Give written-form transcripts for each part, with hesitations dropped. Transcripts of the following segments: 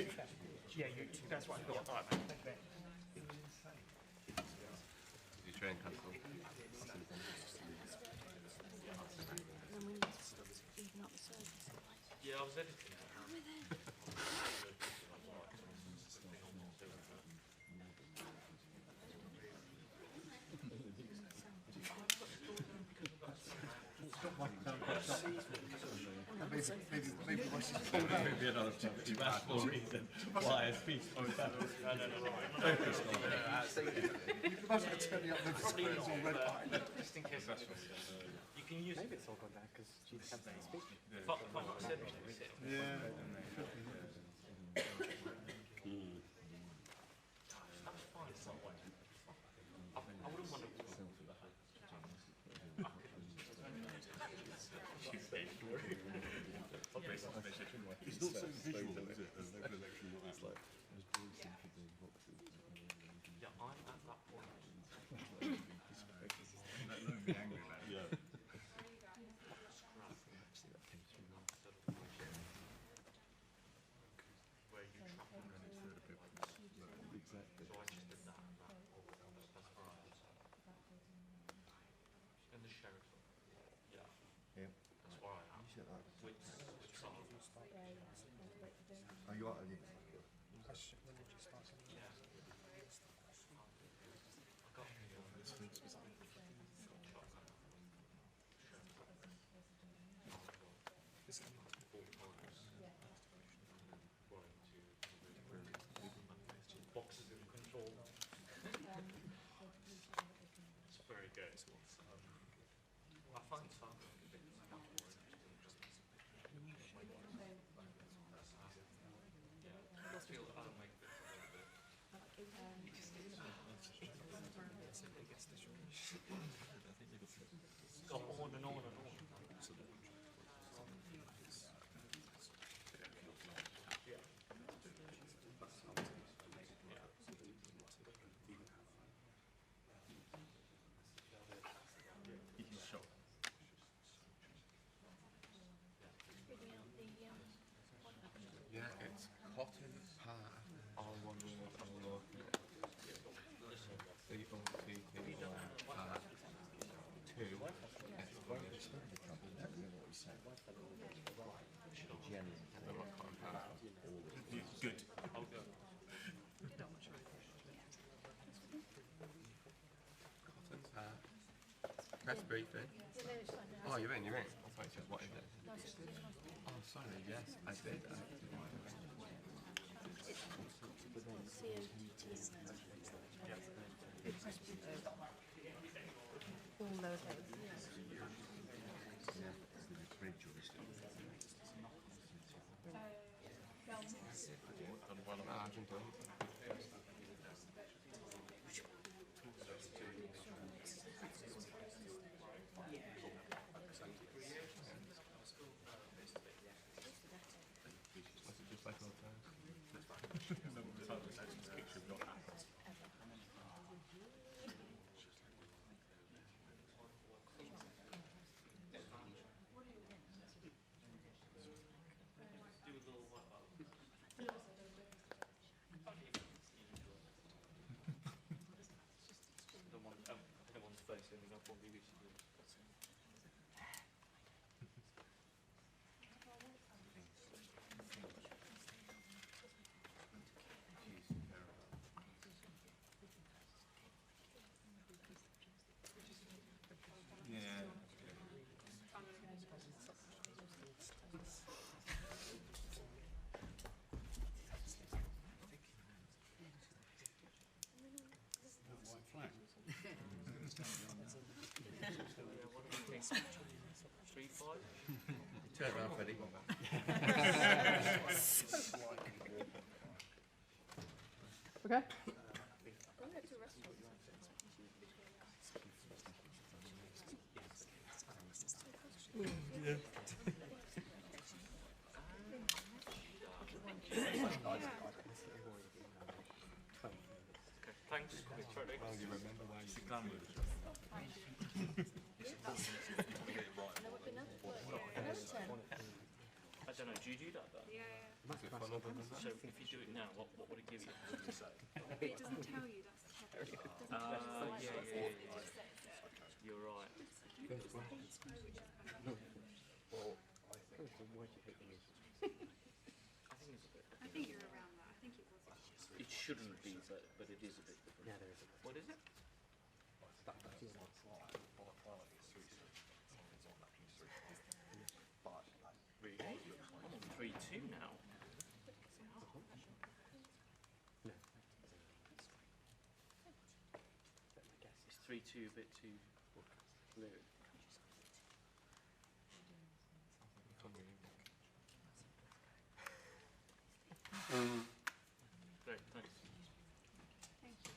Yeah, you too. That's what I thought. All right, man. Thank you. Your train cancelled. And then we need to stop even up the surface. Yeah, I was editing it. Maybe another rational reason why a speech was happening. Just in case you can use Maybe it's all gone down because she cancelled the speech. Yeah. I wouldn't want to. It's not so visual, is it? As local election, not that like. Yeah, I'm at that point. That no be angry about it. Yeah. Where you trap them. Exactly. So I just did that. That's right. And the sheriff. Yeah. Yeah. That's where I am. With some of them. Oh, you are? When did you start? Yeah. I got boxes in control. It's very good. I find some a bit I feel that I don't make this a little bit. Go on and on and on. He's shocked. Yeah, it's cotton path. All one word, all local. C-O-T-T-O-N part 2. Good. Cotton path. Press briefing. Oh, you're in. I thought you said, what is it? Oh, sorry, yes, I did. All those heads. Argentine. Just like old times. Everyone's facing me up on BBC. Yeah. White flag. 3-5. Turn around, Freddie. Okay. Thanks. Well, you remember why you I don't know, do you do that though? Yeah. Is it fun other than that? So if you do it now, what would it give you? It doesn't tell you that's the tariff. It doesn't tell you. Yeah. You're right. I think you're around that. I think it was. It shouldn't be, but it is a bit different. Yeah, there is a bit. What is it? Really? I'm on 3-2 now. No. Is 3-2 a bit too low? Great, thanks. Thank you.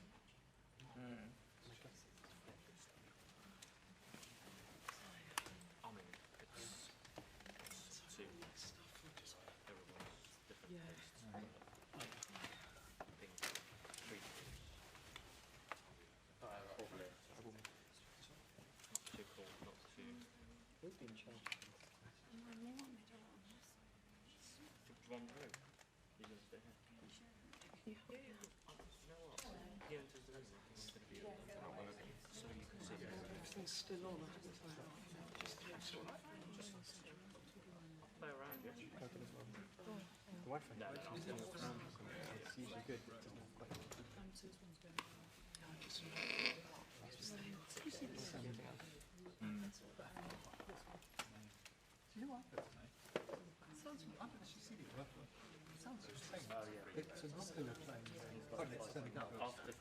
I mean, it's two. Everyone's different tastes. I think 3 probably not too cold, not too. We've been changed. Wrong road. You're going to stay here. You know what? Here into the room, it's going to be so you can see it. Everything's still on, I haven't I? Play around, yeah? The Wi-Fi. No, It's usually good. It doesn't have quite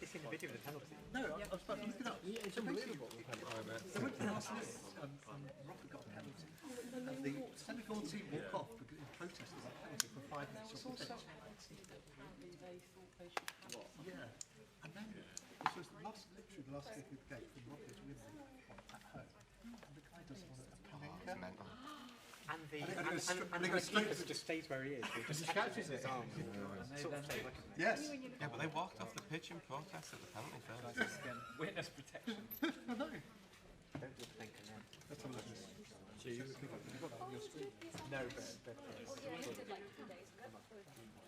It's in the video of the penalty. No, I was about to look it up. It's unbelievable. So when Rocker got a penalty, and the Senegal team walk off because in protest of that penalty for 5 minutes off the pitch. Yeah, and then this was literally the last kick of the game from Rocker to Wimby at home, and the guy doesn't want a panenka. Mental. And the they go straight keeper just stays where he is. He just catches his arms. Sort of thing. Yes. Yeah, but they walked off the pitch in protest at the penalty first. Witness protection. I know. Don't just think of that. Let's have a look at this. So you've got that on your screen? No, but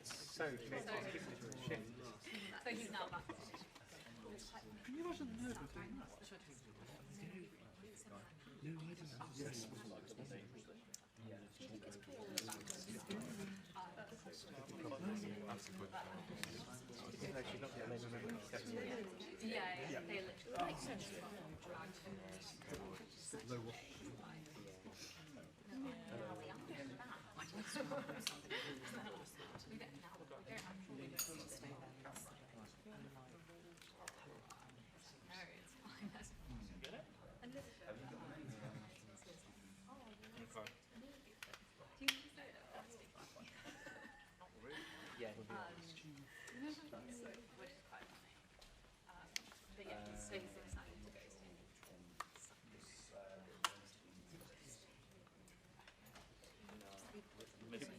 so you made it keep it to a shift. So he's now back. Can you imagine the nerve of doing that? No, I didn't. Yes. Even though she's not the only member of the Yeah, they literally makes sense. Low wash. Yeah. Which is quite funny. But yeah, so he's excited to go to.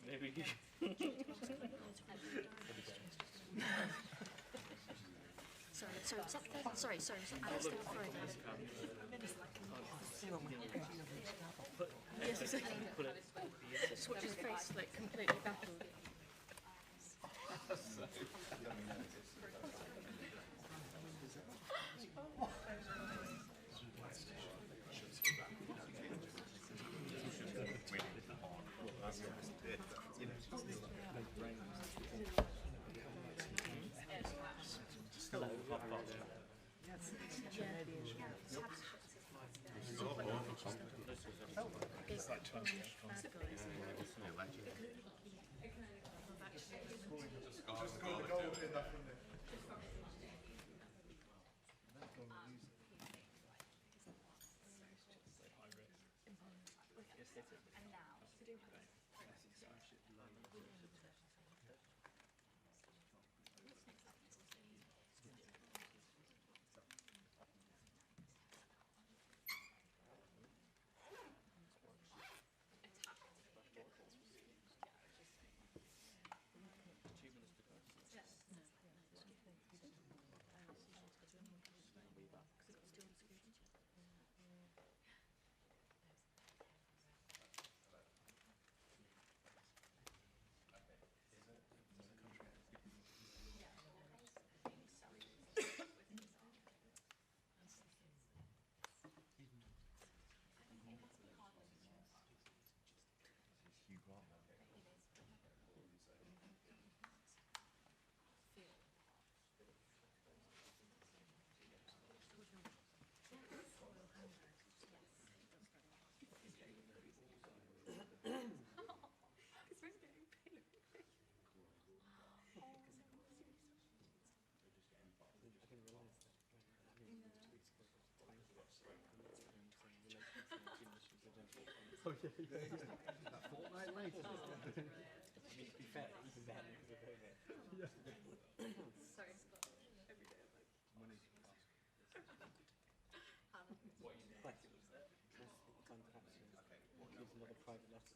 Maybe you Sorry, Alice didn't throw it. Yes, exactly. Switch's face like completely baffled. Oh, yeah. A fortnight later. I mean, to be fair, even then, it was a bit of it. Sorry, Scott. Every day I'm like, Like, time to actually use another private letter.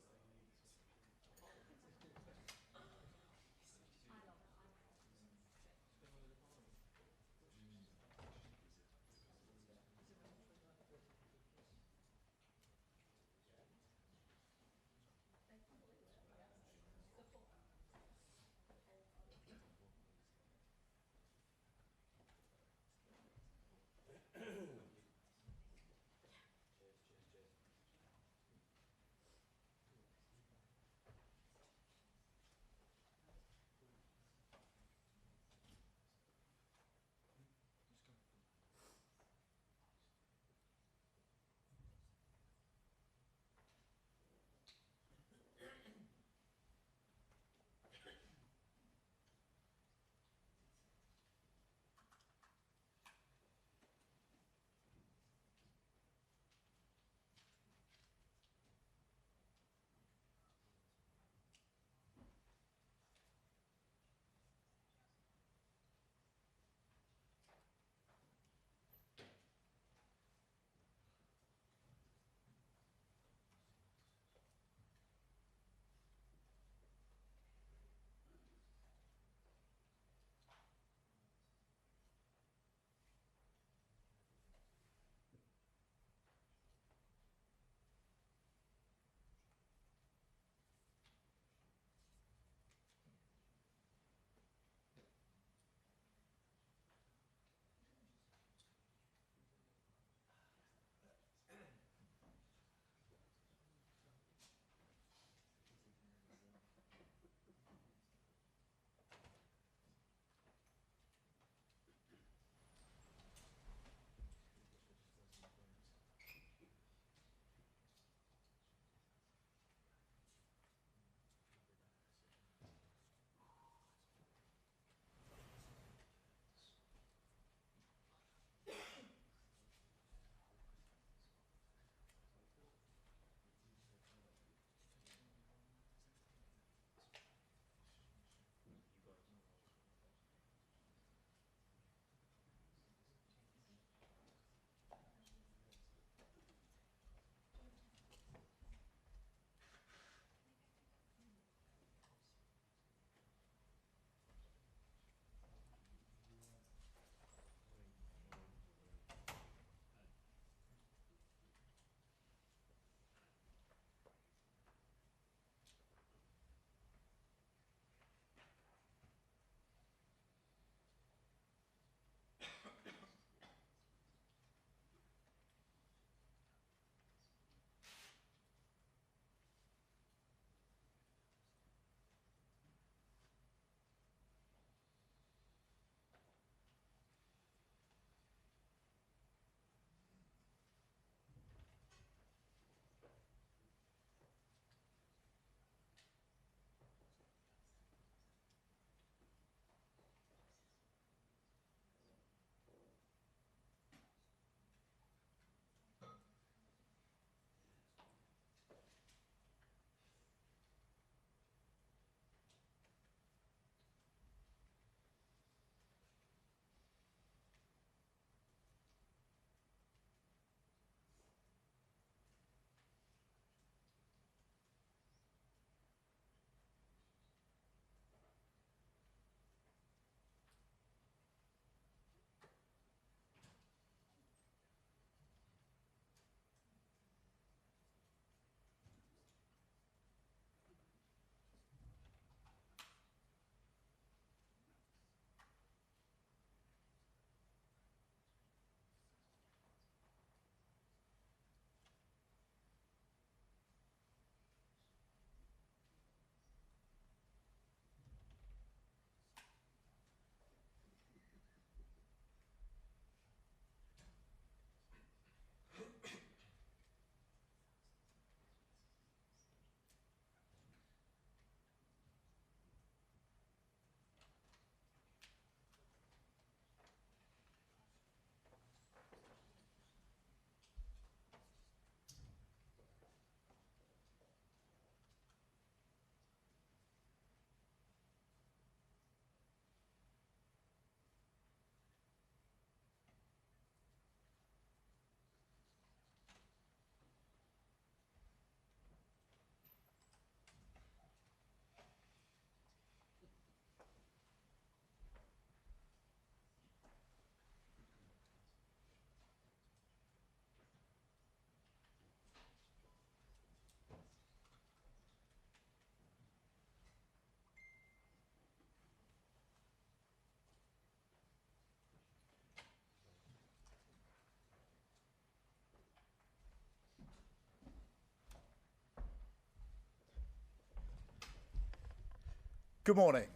Good morning.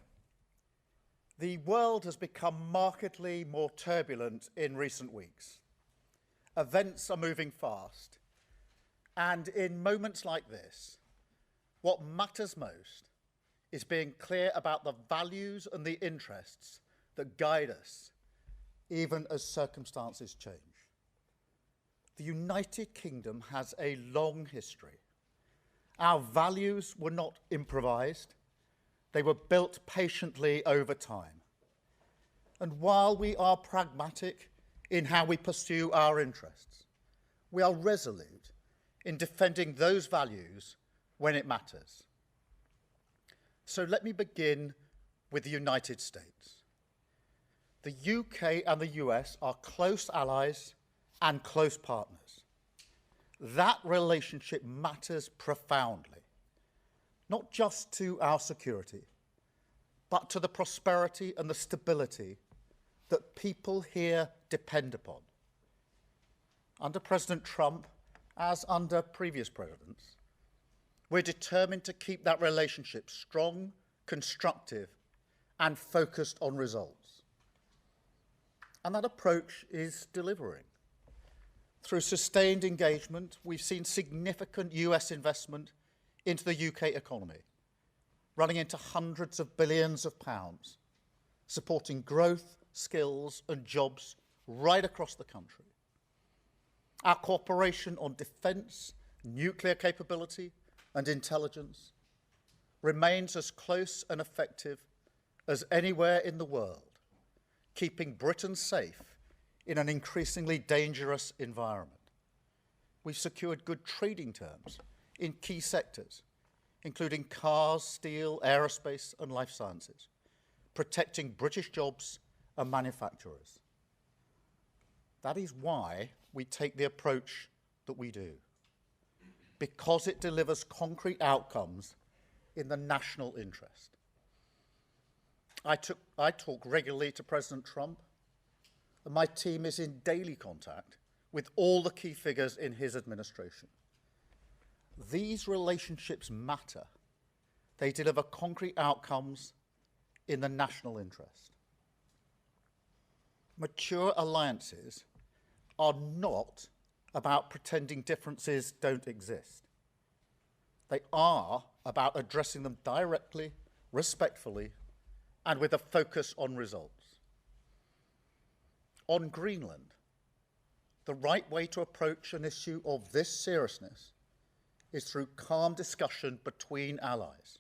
The world has become markedly more turbulent in recent weeks. Events are moving fast, and in moments like this, what matters most is being clear about the values and the interests that guide us, even as circumstances change. The United Kingdom has a long history. Our values were not improvised. They were built patiently over time. And while we are pragmatic in how we pursue our interests, we are resolute in defending those values when it matters. So let me begin with the United States. The UK and the US are close allies and close partners. That relationship matters profoundly, not just to our security, but to the prosperity and the stability that people here depend upon. Under President Trump, as under previous presidents, we're determined to keep that relationship strong, constructive, and focused on results. And that approach is delivering. Through sustained engagement, we've seen significant US investment into the UK economy, running into hundreds of billions of pounds, supporting growth, skills and jobs right across the country. Our cooperation on defence, nuclear capability and intelligence remains as close and effective as anywhere in the world, keeping Britain safe in an increasingly dangerous environment. We've secured good trading terms in key sectors, including cars, steel, aerospace and life sciences, protecting British jobs and manufacturers. That is why we take the approach that we do, because it delivers concrete outcomes in the national interest. I talk regularly to President Trump, and my team is in daily contact with all the key figures in his administration. These relationships matter. They deliver concrete outcomes in the national interest. Mature alliances are not about pretending differences don't exist. They are about addressing them directly, respectfully, and with a focus on results. On Greenland, the right way to approach an issue of this seriousness is through calm discussion between allies.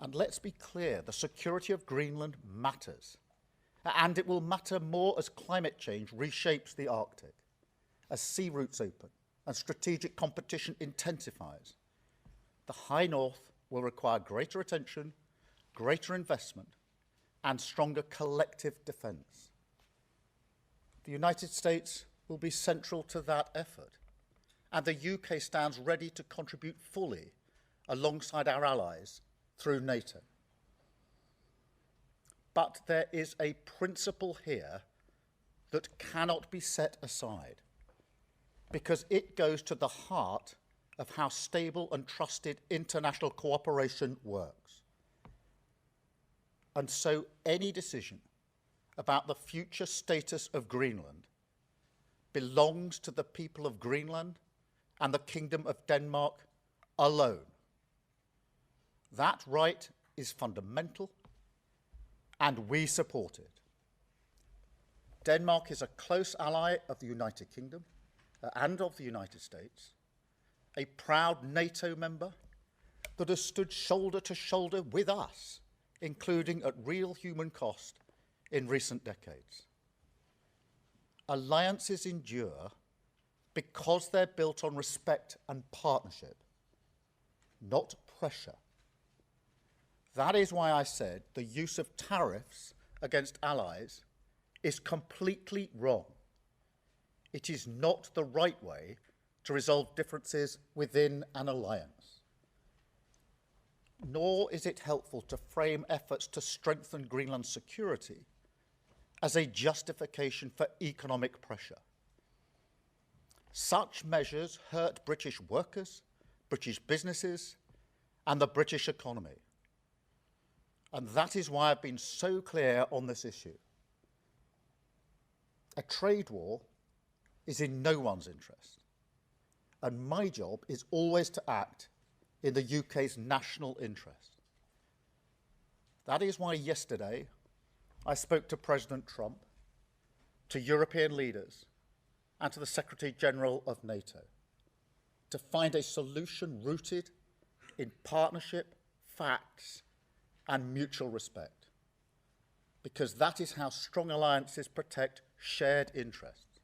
And let's be clear, the security of Greenland matters. And it will matter more as climate change reshapes the Arctic, as sea routes open and strategic competition intensifies. The High North will require greater attention, greater investment, and stronger collective defence. The United States will be central to that effort, and the UK stands ready to contribute fully alongside our allies through NATO. But there is a principle here that cannot be set aside, because it goes to the heart of how stable and trusted international cooperation works. And so any decision about the future status of Greenland belongs to the people of Greenland and the Kingdom of Denmark alone. That right is fundamental, and we support it. Denmark is a close ally of the United Kingdom and of the United States, a proud NATO member that has stood shoulder to shoulder with us, including at real human cost in recent decades. Alliances endure because they're built on respect and partnership, not pressure. That is why I said the use of tariffs against allies is completely wrong. It is not the right way to resolve differences within an alliance. Nor is it helpful to frame efforts to strengthen Greenland's security as a justification for economic pressure. Such measures hurt British workers, British businesses, and the British economy. And that is why I've been so clear on this issue. A trade war is in no one's interest. And my job is always to act in the UK's national interest. That is why yesterday I spoke to President Trump, to European leaders, and to the Secretary-General of NATO to find a solution rooted in partnership, facts, and mutual respect. Because that is how strong alliances protect shared interests.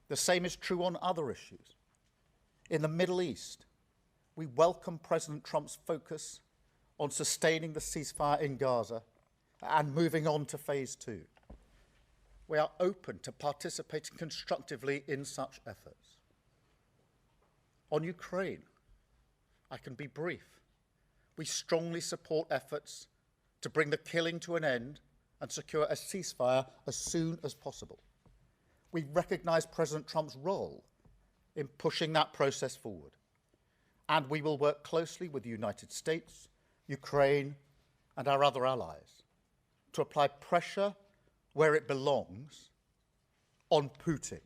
The same is true on other issues. In the Middle East, we welcome President Trump's focus on sustaining the ceasefire in Gaza and moving on to phase 2. We are open to participating constructively in such efforts. On Ukraine, I can be brief. We strongly support efforts to bring the killing to an end and secure a ceasefire as soon as possible. We recognise President Trump's role in pushing that process forward. And we will work closely with the United States, Ukraine, and our other allies to apply pressure where it belongs on Putin.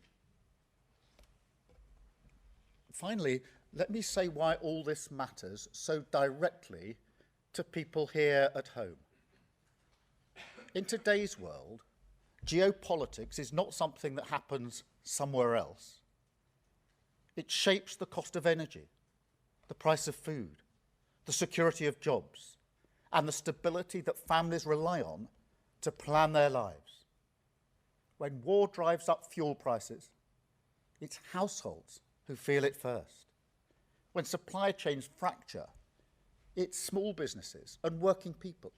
Finally, let me say why all this matters so directly to people here at home. In today's world, geopolitics is not something that happens somewhere else. It shapes the cost of energy, the price of food, the security of jobs, and the stability that families rely on to plan their lives. When war drives up fuel prices, it's households who feel it first. When supply chains fracture, it's small businesses and working people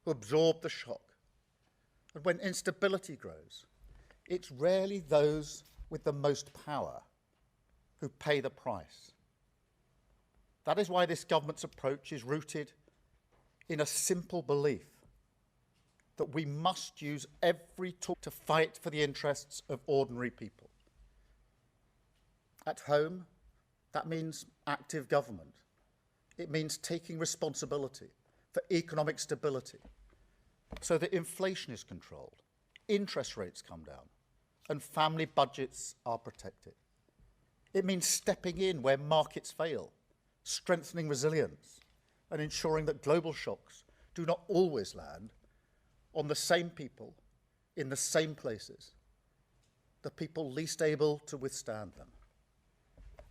who absorb the shock. And when instability grows, it's rarely those with the most power who pay the price. That is why this government's approach is rooted in a simple belief that we must use every tool to fight for the interests of ordinary people. At home, that means active government. It means taking responsibility for economic stability so that inflation is controlled, interest rates come down, and family budgets are protected. It means stepping in where markets fail, strengthening resilience, and ensuring that global shocks do not always land on the same people in the same places, the people least able to withstand them.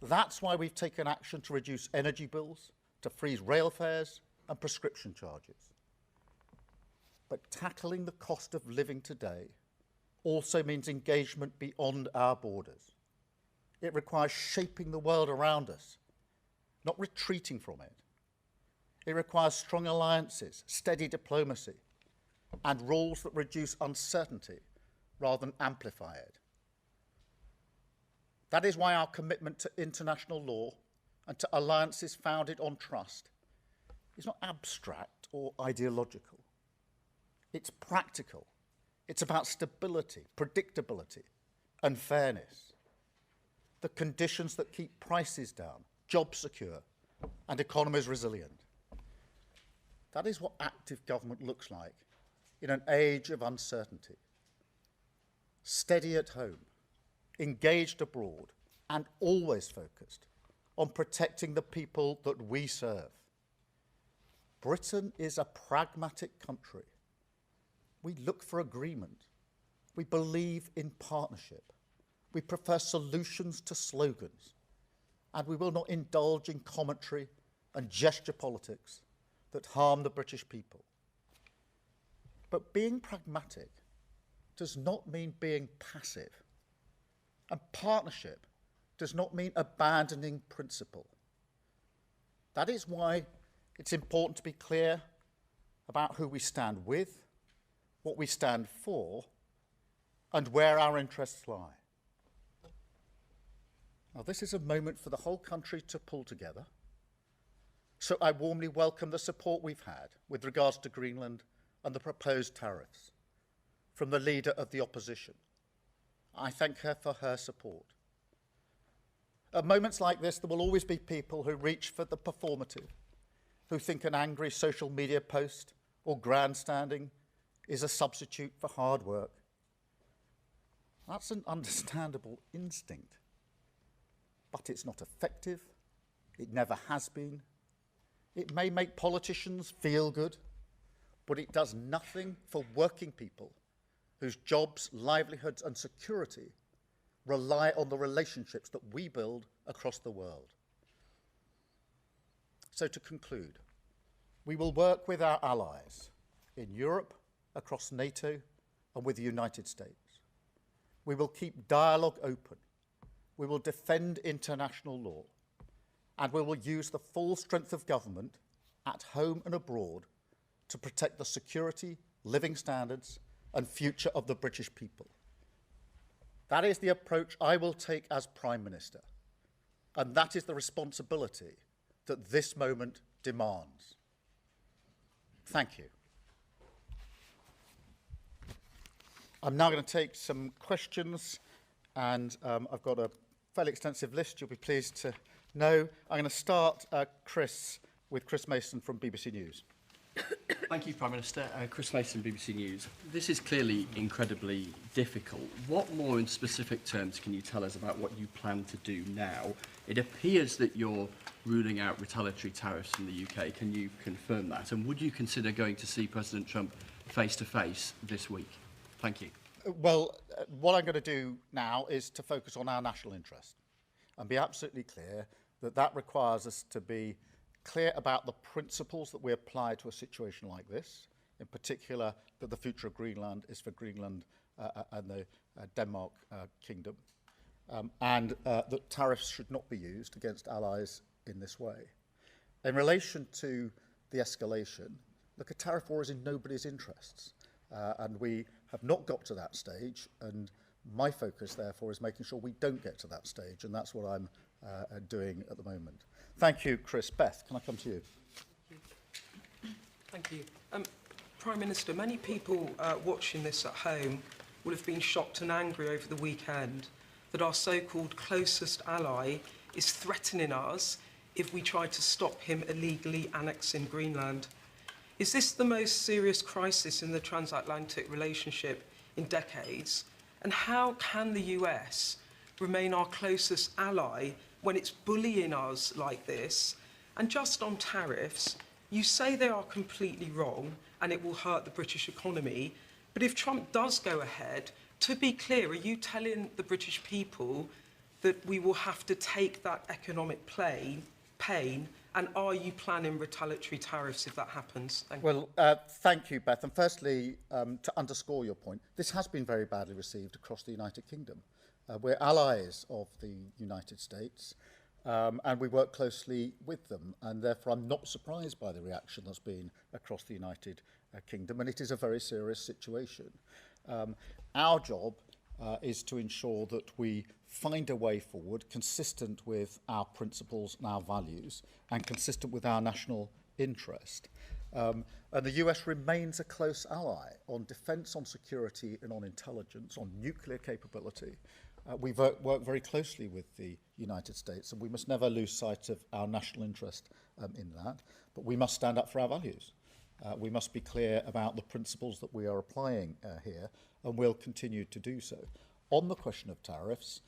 That's why we've taken action to reduce energy bills, to freeze rail fares and prescription charges. But tackling the cost of living today also means engagement beyond our borders. It requires shaping the world around us, not retreating from it. It requires strong alliances, steady diplomacy, and rules that reduce uncertainty rather than amplify it. That is why our commitment to international law and to alliances founded on trust is not abstract or ideological. It's practical. It's about stability, predictability, and fairness. The conditions that keep prices down, jobs secure, and economies resilient. That is what active government looks like in an age of uncertainty. Steady at home, engaged abroad, and always focused on protecting the people that we serve. Britain is a pragmatic country. We look for agreement. We believe in partnership. We prefer solutions to slogans. And we will not indulge in commentary and gesture politics that harm the British people. But being pragmatic does not mean being passive. And partnership does not mean abandoning principle. That is why it's important to be clear about who we stand with, what we stand for, and where our interests lie. Now, this is a moment for the whole country to pull together. So I warmly welcome the support we've had with regards to Greenland and the proposed tariffs from the leader of the opposition. I thank her for her support. At moments like this, there will always be people who reach for the performative who think an angry social media post or grandstanding is a substitute for hard work. That's an understandable instinct, but it's not effective. It never has been. It may make politicians feel good, but it does nothing for working people whose jobs, livelihoods and security rely on the relationships that we build across the world. So to conclude, we will work with our allies in Europe, across NATO and with the United States. We will keep dialogue open. We will defend international law. And we will use the full strength of government at home and abroad to protect the security, living standards and future of the British people. That is the approach I will take as Prime Minister, and that is the responsibility that this moment demands. Thank you. I'm now going to take some questions, and I've got a fairly extensive list, you'll be pleased to know. I'm going to start, with Chris Mason from BBC News. Thank you, Prime Minister. Chris Mason, BBC News. This is clearly incredibly difficult. What more in specific terms can you tell us about what you plan to do now? It appears that you're ruling out retaliatory tariffs in the UK. Can you confirm that? And would you consider going to see President Trump face-to-face this week? Thank you. Well, what I'm going to do now is to focus on our national interest and be absolutely clear that that requires us to be clear about the principles that we apply to a situation like this, in particular that the future of Greenland is for Greenland and the Denmark Kingdom, and that tariffs should not be used against allies in this way. In relation to the escalation, look, a tariff war is in nobody's interests, and we have not got to that stage, and my focus, therefore, is making sure we don't get to that stage, and that's what I'm doing at the moment. Thank you, Chris. Beth, can I come to you? Thank you. Prime Minister, many people watching this at home will have been shocked and angry over the weekend that our so-called closest ally is threatening us if we try to stop him illegally annexing Greenland. Is this the most serious crisis in the transatlantic relationship in decades? And how can the US remain our closest ally when it's bullying us like this? And just on tariffs, you say they are completely wrong and it will hurt the British economy. But if Trump does go ahead, to be clear, are you telling the British people that we will have to take that economic pain? And are you planning retaliatory tariffs if that happens? Thank you. Well, thank you, Beth. And firstly, to underscore your point, this has been very badly received across the United Kingdom. We're allies of the United States, and we work closely with them. And therefore, I'm not surprised by the reaction that's been across the United Kingdom. And it is a very serious situation. Our job is to ensure that we find a way forward consistent with our principles and our values and consistent with our national interest. And the US remains a close ally on defence, on security and on intelligence, on nuclear capability. We work very closely with the United States, and we must never lose sight of our national interest in that. But we must stand up for our values. We must be clear about the principles that we are applying here, and we'll continue to do so. On the question of tariffs,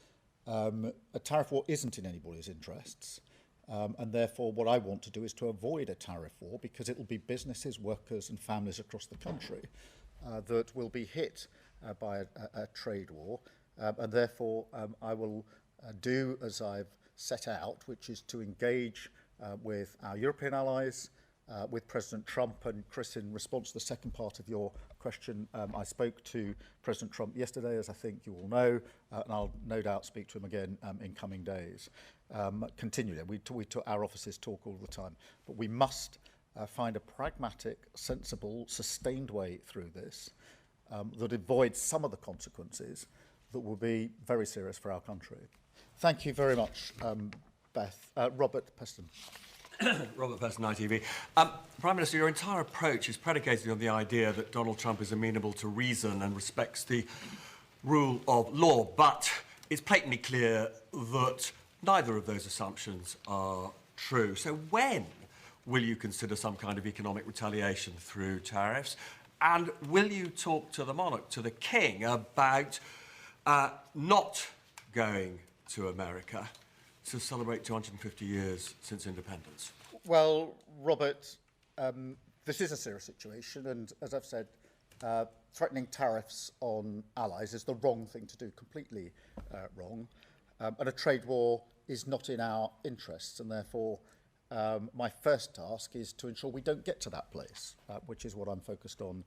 a tariff war isn't in anybody's interests, and therefore what I want to do is to avoid a tariff war, because it will be businesses, workers and families across the country that will be hit by a trade war, and therefore I will do as I've set out, which is to engage with our European allies, with President Trump. And Chris, in response to the second part of your question, I spoke to President Trump yesterday, as I think you all know, and I'll no doubt speak to him again in coming days. Continually, our offices talk all the time, but we must find a pragmatic, sensible, sustained way through this that avoids some of the consequences that will be very serious for our country. Thank you very much, Beth. Robert Peston. Robert Peston, ITV. Prime Minister, your entire approach is predicated on the idea that Donald Trump is amenable to reason and respects the rule of law, but it's patently clear that neither of those assumptions are true. So when will you consider some kind of economic retaliation through tariffs? And will you talk to the monarch, to the king, about not going to America to celebrate 250 years since independence? Well, Robert, this is a serious situation, and as I've said, threatening tariffs on allies is the wrong thing to do, completely wrong. And a trade war is not in our interests, and therefore my first task is to ensure we don't get to that place, which is what I'm focused on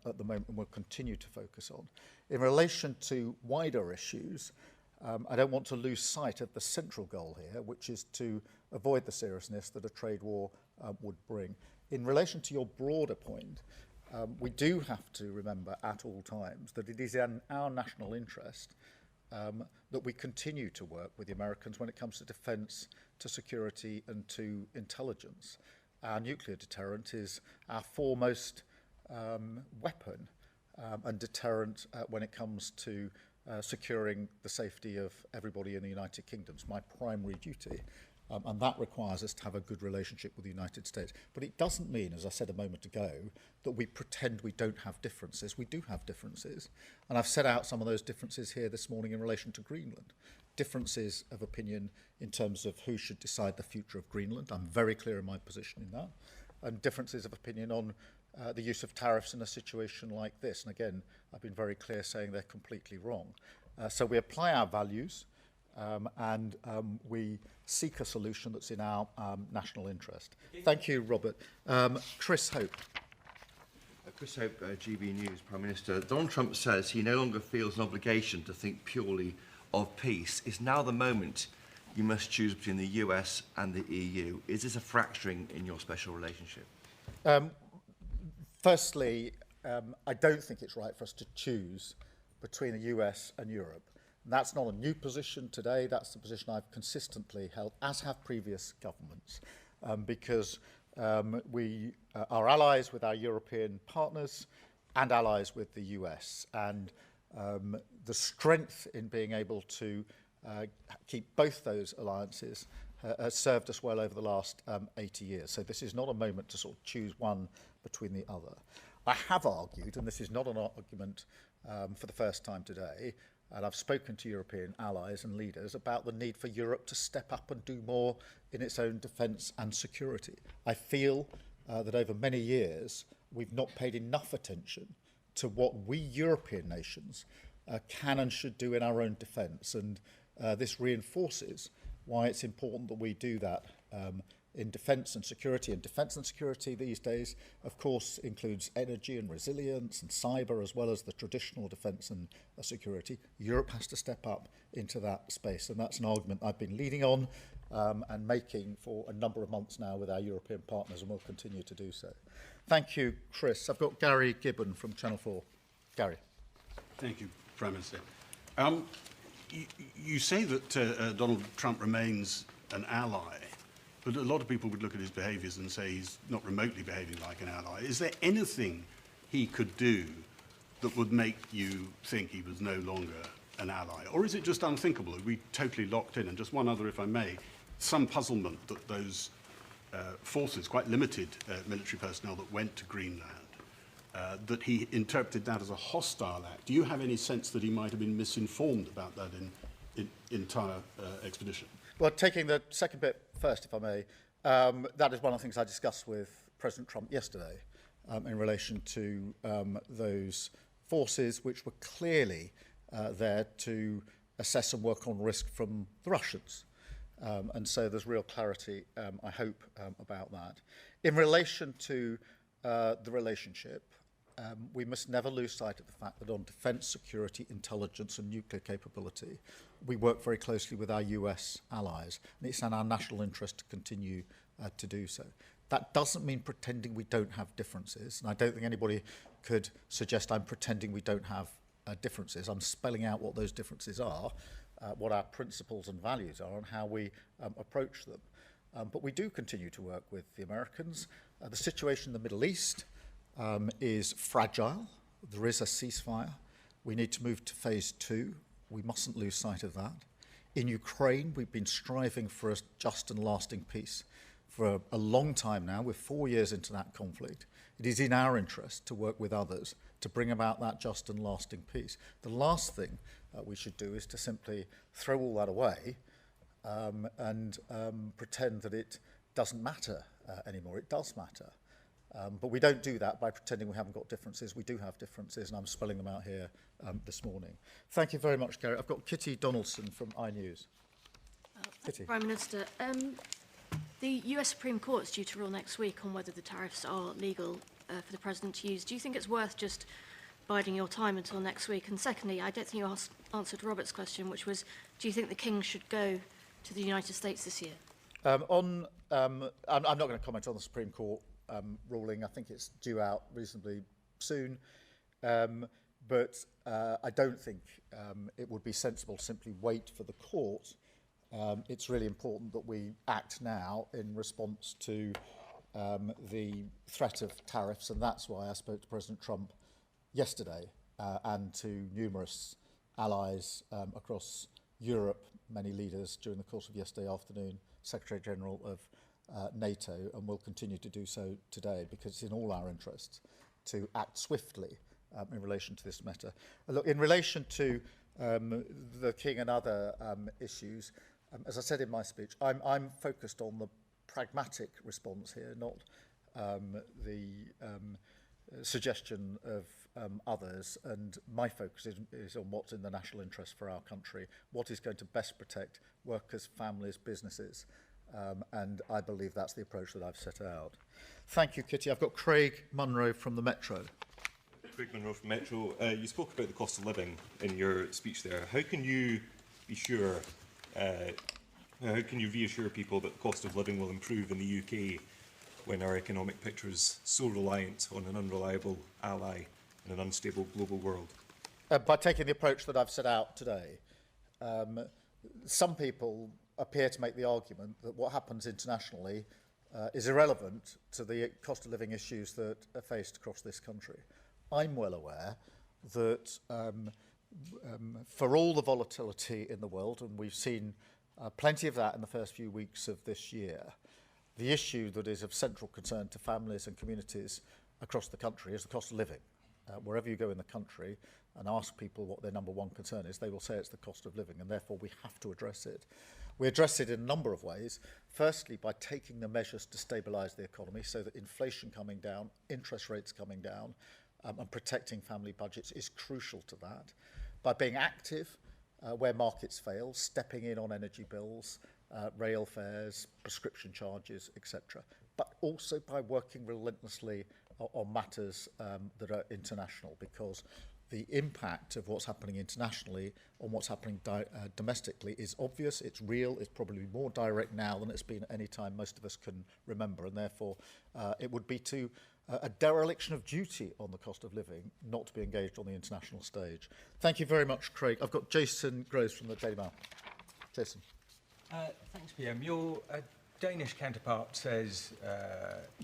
at the moment and will continue to focus on. In relation to wider issues, I don't want to lose sight of the central goal here, which is to avoid the seriousness that a trade war would bring. In relation to your broader point, we do have to remember at all times that it is in our national interest that we continue to work with the Americans when it comes to defence, to security and to intelligence. Our nuclear deterrent is our foremost weapon and deterrent when it comes to securing the safety of everybody in the United Kingdom. It's my primary duty. And that requires us to have a good relationship with the United States. But it doesn't mean, as I said a moment ago, that we pretend we don't have differences. We do have differences. And I've set out some of those differences here this morning in relation to Greenland. Differences of opinion in terms of who should decide the future of Greenland. I'm very clear in my position in that. And differences of opinion on the use of tariffs in a situation like this. And again, I've been very clear saying they're completely wrong. So we apply our values and we seek a solution that's in our national interest. Thank you, Robert. Chris Hope. Chris Hope, GB News, Prime Minister. Donald Trump says he no longer feels an obligation to think purely of peace. Is now the moment you must choose between the US and the EU? Is this a fracturing in your special relationship? Firstly, I don't think it's right for us to choose between the US and Europe. That's not a new position today. That's the position I've consistently held, as have previous governments, because we are allies with our European partners and allies with the US. And the strength in being able to keep both those alliances has served us well over the last 80 years. So this is not a moment to sort of choose one between the other. I have argued, and this is not an argument for the first time today, and I've spoken to European allies and leaders about the need for Europe to step up and do more in its own defence and security. I feel that over many years we've not paid enough attention to what we European nations can and should do in our own defence, and this reinforces why it's important that we do that in defence and security. And defence and security these days, of course, includes energy and resilience and cyber, as well as the traditional defence and security. Europe has to step up into that space, and that's an argument I've been leading on and making for a number of months now with our European partners, and will continue to do so. Thank you, Chris. I've got Gary Gibbon from Channel 4. Gary. Thank you, Prime Minister. You say that Donald Trump remains an ally, but a lot of people would look at his behaviours and say he's not remotely behaving like an ally. Is there anything he could do that would make you think he was no longer an ally? Or is it just unthinkable? Are we totally locked in? And just one other, if I may, some puzzlement that those forces, quite limited military personnel that went to Greenland, that he interpreted that as a hostile act. Do you have any sense that he might have been misinformed about that in entire expedition? Well, taking the second bit first, if I may, that is one of the things I discussed with President Trump yesterday in relation to those forces which were clearly there to assess and work on risk from the Russians. And so there's real clarity, I hope, about that. In relation to the relationship, we must never lose sight of the fact that on defence, security, intelligence and nuclear capability, we work very closely with our US allies, and it's in our national interest to continue to do so. That doesn't mean pretending we don't have differences, and I don't think anybody could suggest I'm pretending we don't have differences. I'm spelling out what those differences are, what our principles and values are, and how we approach them. But we do continue to work with the Americans. The situation in the Middle East is fragile. There is a ceasefire. We need to move to phase 2. We mustn't lose sight of that. In Ukraine, we've been striving for a just and lasting peace for a long time now. We're 4 years into that conflict. It is in our interest to work with others to bring about that just and lasting peace. The last thing we should do is to simply throw all that away and pretend that it doesn't matter anymore. It does matter. But we don't do that by pretending we haven't got differences. We do have differences, and I'm spelling them out here this morning. Thank you very much, Gary. I've got Kitty Donaldson from iNews. Kitty. Prime Minister, the US Supreme Court is due to rule next week on whether the tariffs are legal for the President to use. Do you think it's worth just biding your time until next week? And secondly, I don't think you answered Robert's question, which was, do you think the King should go to the United States this year? I'm not going to comment on the Supreme Court ruling. I think it's due out reasonably soon. But I don't think it would be sensible to simply wait for the court. It's really important that we act now in response to the threat of tariffs, and that's why I spoke to President Trump yesterday and to numerous allies across Europe, many leaders during the course of yesterday afternoon, Secretary General of NATO, and will continue to do so today because it's in all our interests to act swiftly in relation to this matter. Look, in relation to the King and other issues, as I said in my speech, I'm focused on the pragmatic response here, not the suggestion of others, and my focus is on what's in the national interest for our country, what is going to best protect workers, families, businesses, and I believe that's the approach that I've set out. Thank you, Kitty. I've got Craig Munro from the Metro. Craig Munro from Metro. You spoke about the cost of living in your speech there. How can you be sure, how can you reassure people that the cost of living will improve in the UK when our economic picture is so reliant on an unreliable ally in an unstable global world? By taking the approach that I've set out today. Some people appear to make the argument that what happens internationally is irrelevant to the cost of living issues that are faced across this country. I'm well aware that for all the volatility in the world, and we've seen plenty of that in the first few weeks of this year, the issue that is of central concern to families and communities across the country is the cost of living. Wherever you go in the country and ask people what their number one concern is, they will say it's the cost of living, and therefore we have to address it. We address it in a number of ways. Firstly, by taking the measures to stabilise the economy so that inflation coming down, interest rates coming down, and protecting family budgets is crucial to that. By being active where markets fail, stepping in on energy bills, rail fares, prescription charges, etc. But also by working relentlessly on matters that are international, because the impact of what's happening internationally on what's happening domestically is obvious, it's real, it's probably more direct now than it's been at any time most of us can remember, and therefore it would be to a dereliction of duty on the cost of living not to be engaged on the international stage. Thank you very much, Craig. I've got Jason Groves from the Daily Mail. Jason. Thanks, PM. Your Danish counterpart says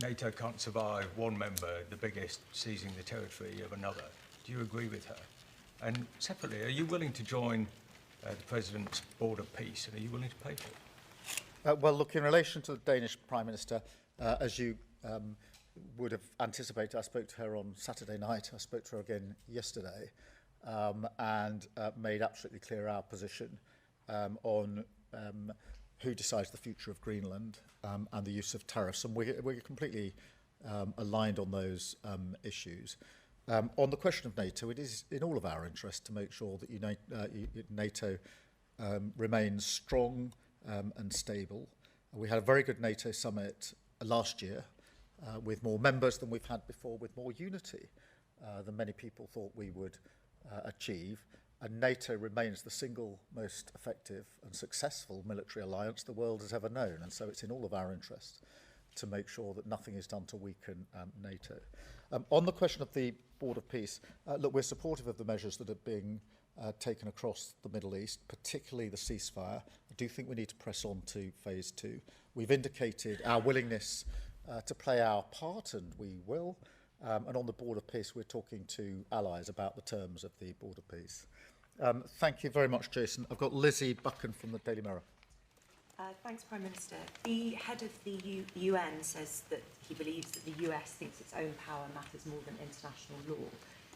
NATO can't survive one member, the biggest, seizing the territory of another. Do you agree with her? And separately, are you willing to join the President's Board of Peace, and are you willing to pay for it? Well, look, in relation to the Danish Prime Minister, as you would have anticipated, I spoke to her on Saturday night, I spoke to her again yesterday, and made absolutely clear our position on who decides the future of Greenland and the use of tariffs, and we're completely aligned on those issues. On the question of NATO, it is in all of our interest to make sure that NATO remains strong and stable. We had a very good NATO summit last year with more members than we've had before, with more unity than many people thought we would achieve. And NATO remains the single most effective and successful military alliance the world has ever known. And so it's in all of our interests to make sure that nothing is done to weaken NATO. On the question of the Board of Peace, look, we're supportive of the measures that are being taken across the Middle East, particularly the ceasefire. I do think we need to press on to phase 2. We've indicated our willingness to play our part, and we will. And on the Board of Peace, we're talking to allies about the terms of the Board of Peace. Thank you very much, Jason. I've got Lizzie Buchan from the Daily Mirror. Thanks, Prime Minister. The head of the UN says that he believes that the US thinks its own power matters more than international law.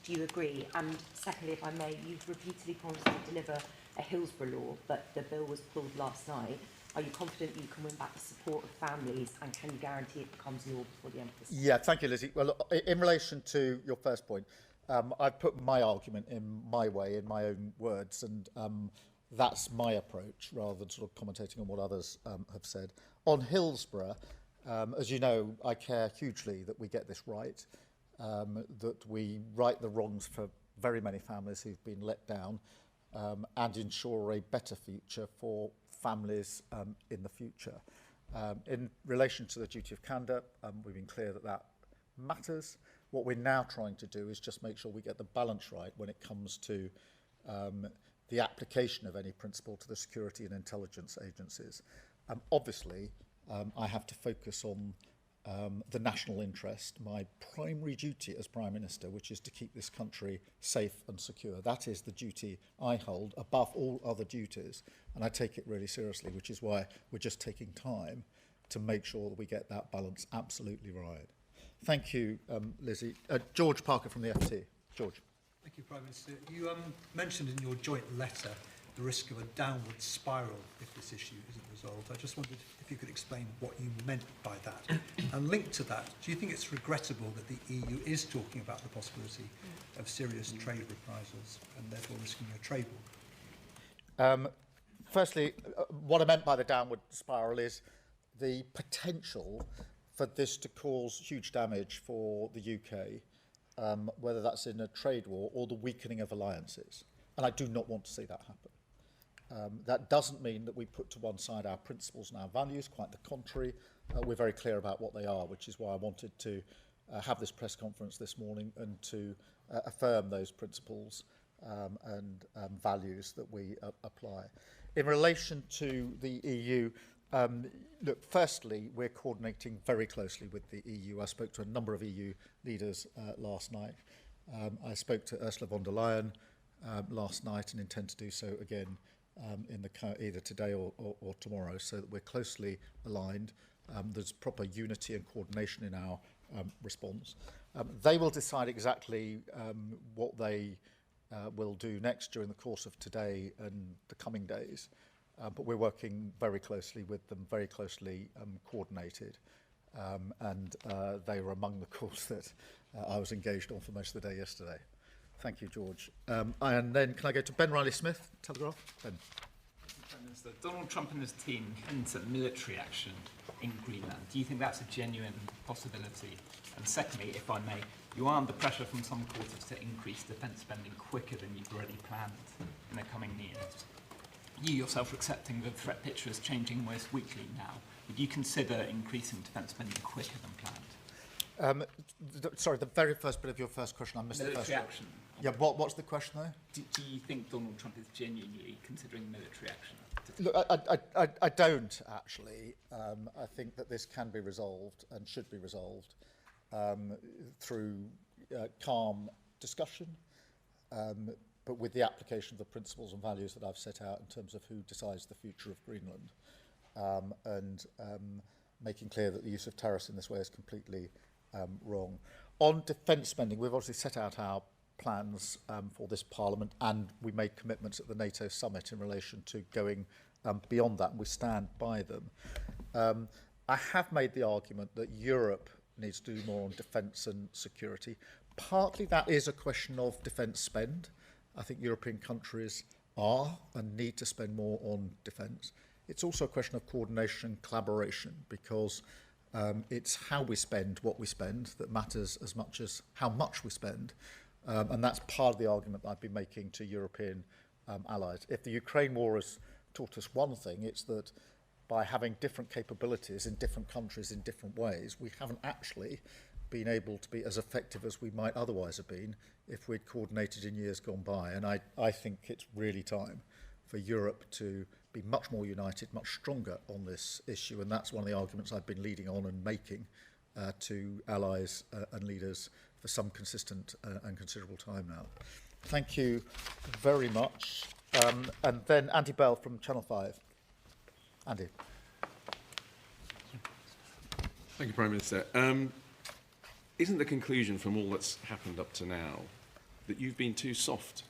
Do you agree? And secondly, if I may, you've repeatedly promised to deliver a Hillsborough law, but the bill was pulled last night. Are you confident you can win back the support of families, and can you guarantee it becomes law before the end of the session? Yeah, thank you, Lizzie. Well, look, in relation to your first point, I've put my argument in my way, in my own words, and that's my approach, rather than sort of commentating on what others have said. On Hillsborough, as you know, I care hugely that we get this right, that we right the wrongs for very many families who've been let down, and ensure a better future for families in the future. In relation to the duty of candour, we've been clear that that matters. What we're now trying to do is just make sure we get the balance right when it comes to the application of any principle to the security and intelligence agencies. Obviously, I have to focus on the national interest, my primary duty as Prime Minister, which is to keep this country safe and secure. That is the duty I hold above all other duties, and I take it really seriously, which is why we're just taking time to make sure that we get that balance absolutely right. Thank you, Lizzie. George Parker from the FT. George. Thank you, Prime Minister. You mentioned in your joint letter the risk of a downward spiral if this issue isn't resolved. I just wondered if you could explain what you meant by that. And linked to that, do you think it's regrettable that the EU is talking about the possibility of serious trade reprisals and therefore risking a trade war? Firstly, what I meant by the downward spiral is the potential for this to cause huge damage for the UK, whether that's in a trade war or the weakening of alliances. And I do not want to see that happen. That doesn't mean that we put to one side our principles and our values, quite the contrary. We're very clear about what they are, which is why I wanted to have this press conference this morning and to affirm those principles and values that we apply. In relation to the EU, look, firstly, we're coordinating very closely with the EU. I spoke to a number of EU leaders last night. I spoke to Ursula von der Leyen last night and intend to do so again either today or tomorrow, so that we're closely aligned. There's proper unity and coordination in our response. They will decide exactly what they will do next during the course of today and the coming days. But we're working very closely with them, very closely coordinated. And they were among the calls that I was engaged on for most of the day yesterday. Thank you, George. And then can I go to Ben Riley-Smith, Telegraph? Ben. Prime Minister, Donald Trump and his team hint at military action in Greenland. Do you think that's a genuine possibility? And secondly, if I may, you are under pressure from some quarters to increase defence spending quicker than you've already planned in the coming years. You yourself are accepting the threat picture is changing almost weekly now. Would you consider increasing defence spending quicker than planned? Sorry, the very first bit of your first question, I missed the first one. Military action. Yeah, what's the question there? Do you think Donald Trump is genuinely considering military action? Look, I don't, actually. I think that this can be resolved and should be resolved through calm discussion, but with the application of the principles and values that I've set out in terms of who decides the future of Greenland, and making clear that the use of tariffs in this way is completely wrong. On defence spending, we've obviously set out our plans for this Parliament, and we made commitments at the NATO summit in relation to going beyond that, and we stand by them. I have made the argument that Europe needs to do more on defence and security. Partly that is a question of defence spend. I think European countries are and need to spend more on defence. It's also a question of coordination and collaboration, because it's how we spend what we spend that matters as much as how much we spend. And that's part of the argument that I've been making to European allies. If the Ukraine war has taught us one thing, it's that by having different capabilities in different countries in different ways, we haven't actually been able to be as effective as we might otherwise have been if we'd coordinated in years gone by. And I think it's really time for Europe to be much more united, much stronger on this issue. And that's one of the arguments I've been leading on and making to allies and leaders for some consistent and considerable time now. Thank you very much. And then Andy Bell from Channel 5. Andy. Thank you, Prime Minister. Isn't the conclusion from all that's happened up to now that you've been too soft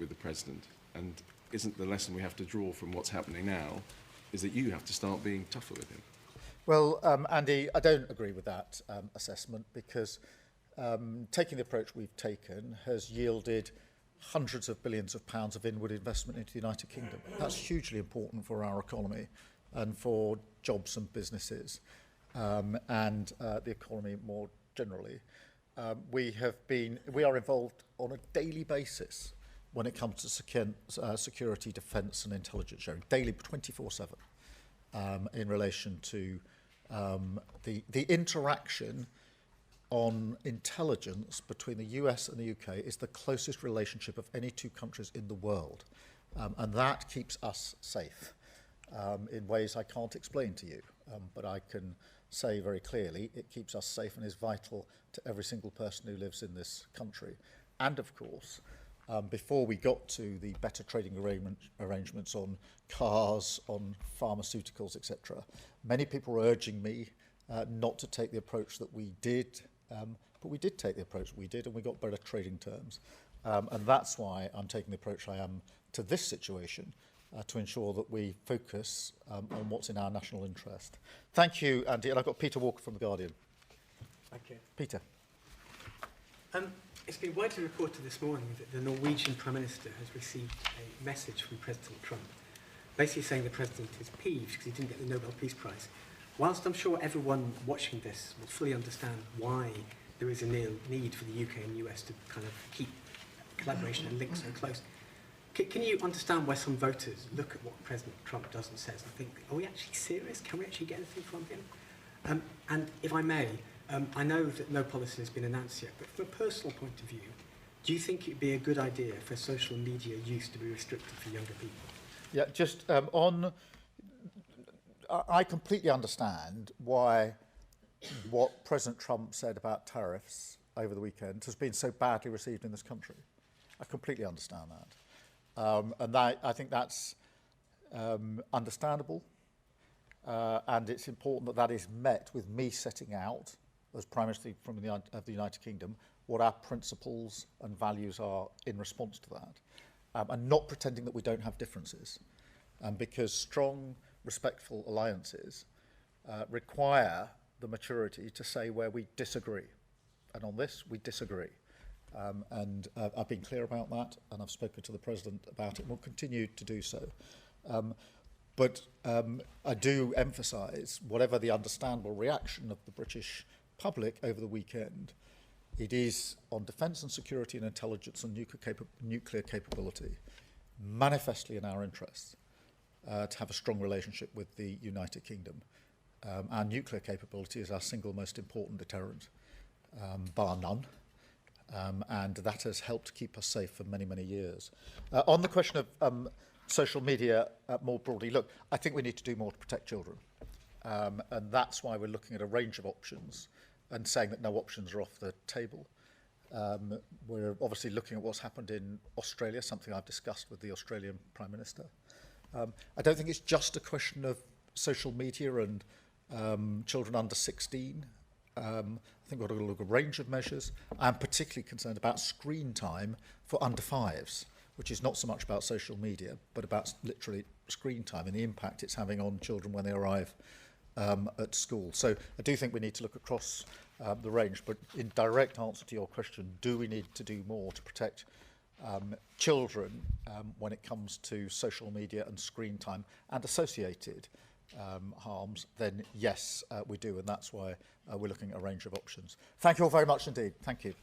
with the President? And isn't the lesson we have to draw from what's happening now is that you have to start being tougher with him? Well, Andy, I don't agree with that assessment because taking the approach we've taken has yielded hundreds of billions of pounds of inward investment into the United Kingdom. That's hugely important for our economy and for jobs and businesses and the economy more generally. We are involved on a daily basis when it comes to security, defence and intelligence sharing, daily, 24/7, in relation to the interaction on intelligence between the US and the UK is the closest relationship of any two countries in the world. And that keeps us safe in ways I can't explain to you. But I can say very clearly it keeps us safe and is vital to every single person who lives in this country. And of course, before we got to the better trading arrangements on cars, on pharmaceuticals, etc., many people were urging me not to take the approach that we did, but we did take the approach we did and we got better trading terms. And that's why I'm taking the approach I am to this situation, to ensure that we focus on what's in our national interest. Thank you, Andy. And I've got Peter Walker from The Guardian. Thank you. Peter. It's been widely reported this morning that the Norwegian Prime Minister has received a message from President Trump, basically saying the President is peeved because he didn't get the Nobel Peace Prize. Whilst I'm sure everyone watching this will fully understand why there is a need for the UK and US to kind of keep collaboration and links so close, can you understand why some voters look at what President Trump does and says and think, are we actually serious? Can we actually get anything from him? And if I may, I know that no policy has been announced yet, but from a personal point of view, do you think it would be a good idea for social media use to be restricted for younger people? Yeah, just I completely understand why what President Trump said about tariffs over the weekend has been so badly received in this country. I completely understand that. And I think that's understandable. And it's important that that is met with me setting out, as Prime Minister of the United Kingdom, what our principles and values are in response to that. And not pretending that we don't have differences. Because strong, respectful alliances require the maturity to say where we disagree. And on this, we disagree. And I've been clear about that, and I've spoken to the President about it, and will continue to do so. But I do emphasise, whatever the understandable reaction of the British public over the weekend, it is on defence and security and intelligence and nuclear capability, manifestly in our interests, to have a strong relationship with the United Kingdom. Our nuclear capability is our single most important deterrent, bar none. And that has helped keep us safe for many, many years. On the question of social media more broadly, look, I think we need to do more to protect children. And that's why we're looking at a range of options and saying that no options are off the table. We're obviously looking at what's happened in Australia, something I've discussed with the Australian Prime Minister. I don't think it's just a question of social media and children under 16. I think we've got to look at a range of measures. I'm particularly concerned about screen time for under 5s, which is not so much about social media, but about literally screen time and the impact it's having on children when they arrive at school. So I do think we need to look across the range, but in direct answer to your question, do we need to do more to protect children when it comes to social media and screen time and associated harms, then yes, we do, and that's why we're looking at a range of options. Thank you all very much indeed. Thank you.